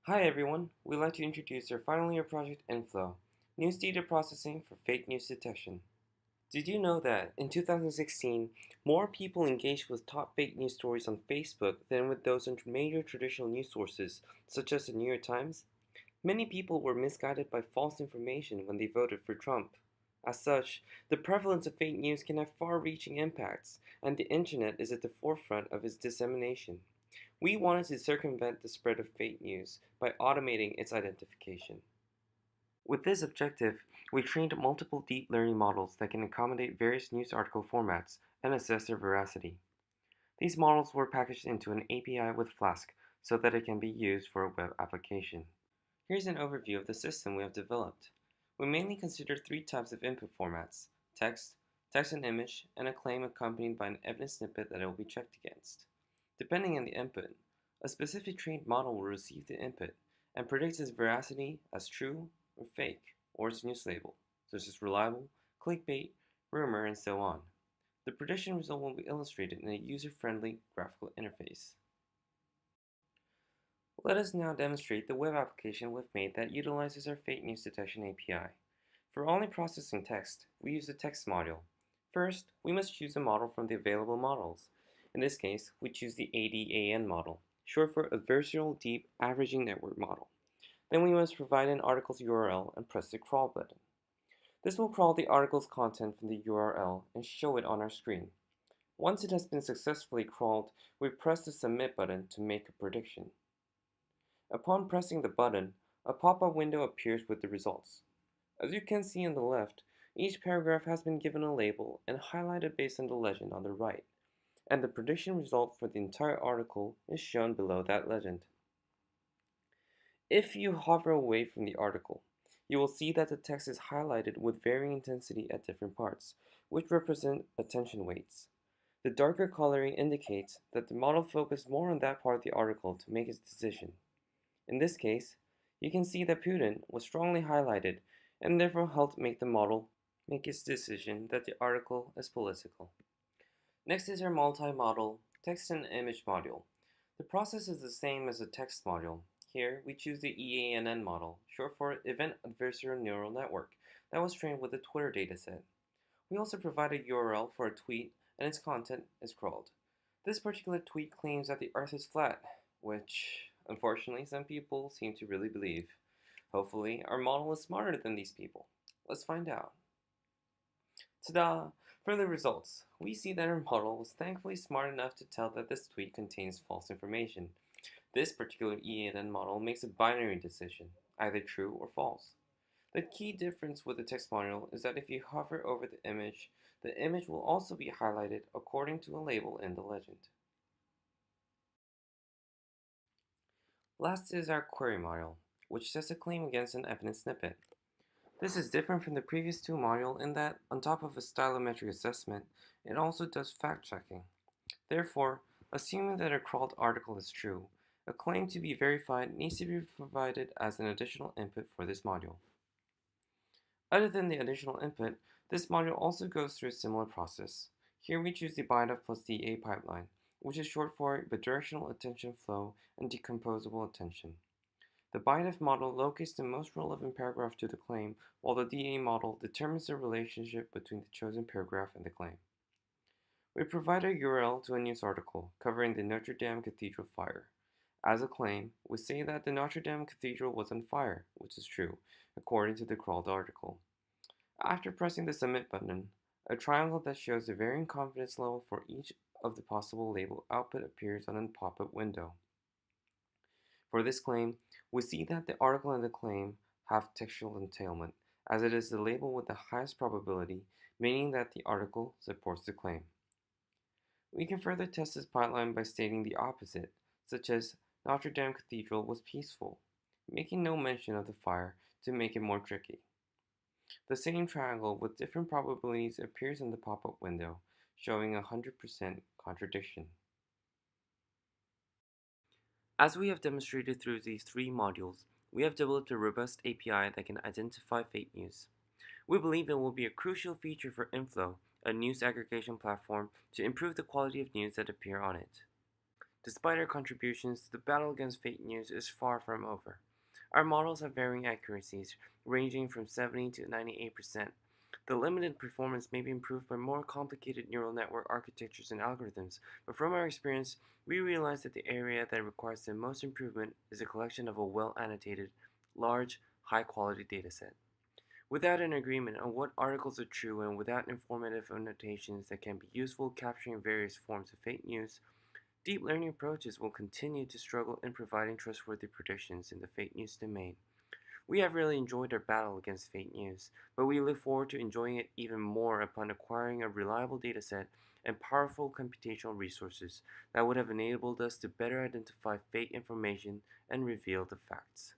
Hi everyone, we'd like to introduce our final year project Inflo, News Data Processing for Fake News Detection. Did you know that in 2016, more people engaged with top fake news stories on Facebook than with those on major traditional news sources, such as the New York Times? Many people were misguided by false information when they voted for Trump. As such, the prevalence of fake news can have far-reaching impacts, and the internet is at the forefront of its dissemination. We wanted to circumvent the spread of fake news by automating its identification. With this objective, we trained multiple deep learning models that can accommodate various news article formats and assess their veracity. These models were packaged into an API with Flask so that it can be used for a web application. Here's an overview of the system we have developed. We mainly consider three types of input formats: text, text and image, and a claim accompanied by an evidence snippet that it will be checked against. Depending on the input, a specific trained model will receive the input and predict its veracity as true or fake, or its news label, such as reliable, clickbait, rumor, and so on. The prediction result will be illustrated in a user-friendly graphical interface. Let us now demonstrate the web application we've made that utilizes our fake news detection API. For only processing text, we use the text module. First, we must choose a model from the available models. In this case, we choose the ADAN model, short for Adversarial Deep Averaging Network Model. Then we must provide an article's URL and press the crawl button. This will crawl the article's content from the URL and show it on our screen. Once it has been successfully crawled, we press the submit button to make a prediction. Upon pressing the button, a pop-up window appears with the results. As you can see on the left, each paragraph has been given a label and highlighted based on the legend on the right, and the prediction result for the entire article is shown below that legend. If you hover away from the article, you will see that the text is highlighted with varying intensity at different parts, which represent attention weights. The darker coloring indicates that the model focused more on that part of the article to make its decision. In this case, you can see that Putin was strongly highlighted and therefore helped make the model make its decision that the article is political. Next is our multi-model text and image module. The process is the same as the text module. Here, we choose the EANN model, short for Event Adversarial Neural Network, that was trained with the Twitter dataset. We also provide a URL for a tweet, and its content is crawled. This particular tweet claims that the Earth is flat, which, unfortunately, some people seem to really believe. Hopefully, our model is smarter than these people. Let's find out. Ta-da! For the results, we see that our model was thankfully smart enough to tell that this tweet contains false information. This particular EANN model makes a binary decision, either true or false. The key difference with the text module is that if you hover over the image will also be highlighted according to a label in the legend. Last is our query module, which sets a claim against an evidence snippet. This is different from the previous two modules in that, on top of a stylometric assessment, it also does fact-checking. Therefore, assuming that a crawled article is true, a claim to be verified needs to be provided as an additional input for this module. Other than the additional input, this module also goes through a similar process. Here we choose the BiDAF plus DA pipeline, which is short for bidirectional attention flow and decomposable attention. The BiDAF model locates the most relevant paragraph to the claim, while the DA model determines the relationship between the chosen paragraph and the claim. We provide a URL to a news article covering the Notre Dame Cathedral fire. As a claim, we say that the Notre Dame Cathedral was on fire, which is true, according to the crawled article. After pressing the submit button, a triangle that shows the varying confidence level for each of the possible label output appears on a pop-up window. For this claim, we see that the article and the claim have textual entailment, as it is the label with the highest probability, meaning that the article supports the claim. We can further test this pipeline by stating the opposite, such as Notre Dame Cathedral was peaceful, making no mention of the fire to make it more tricky. The same triangle with different probabilities appears in the pop-up window, showing a 100% contradiction. As we have demonstrated through these three modules, we have developed a robust API that can identify fake news. We believe it will be a crucial feature for Inflo, a news aggregation platform, to improve the quality of news that appear on it. Despite our contributions, the battle against fake news is far from over. Our models have varying accuracies, ranging from 70 to 98%. The limited performance may be improved by more complicated neural network architectures and algorithms, but from our experience, we realize that the area that requires the most improvement is a collection of a well-annotated, large, high-quality dataset. Without an agreement on what articles are true and without informative annotations that can be useful capturing various forms of fake news, deep learning approaches will continue to struggle in providing trustworthy predictions in the fake news domain. We have really enjoyed our battle against fake news, but we look forward to enjoying it even more upon acquiring a reliable dataset and powerful computational resources that would have enabled us to better identify fake information and reveal the facts.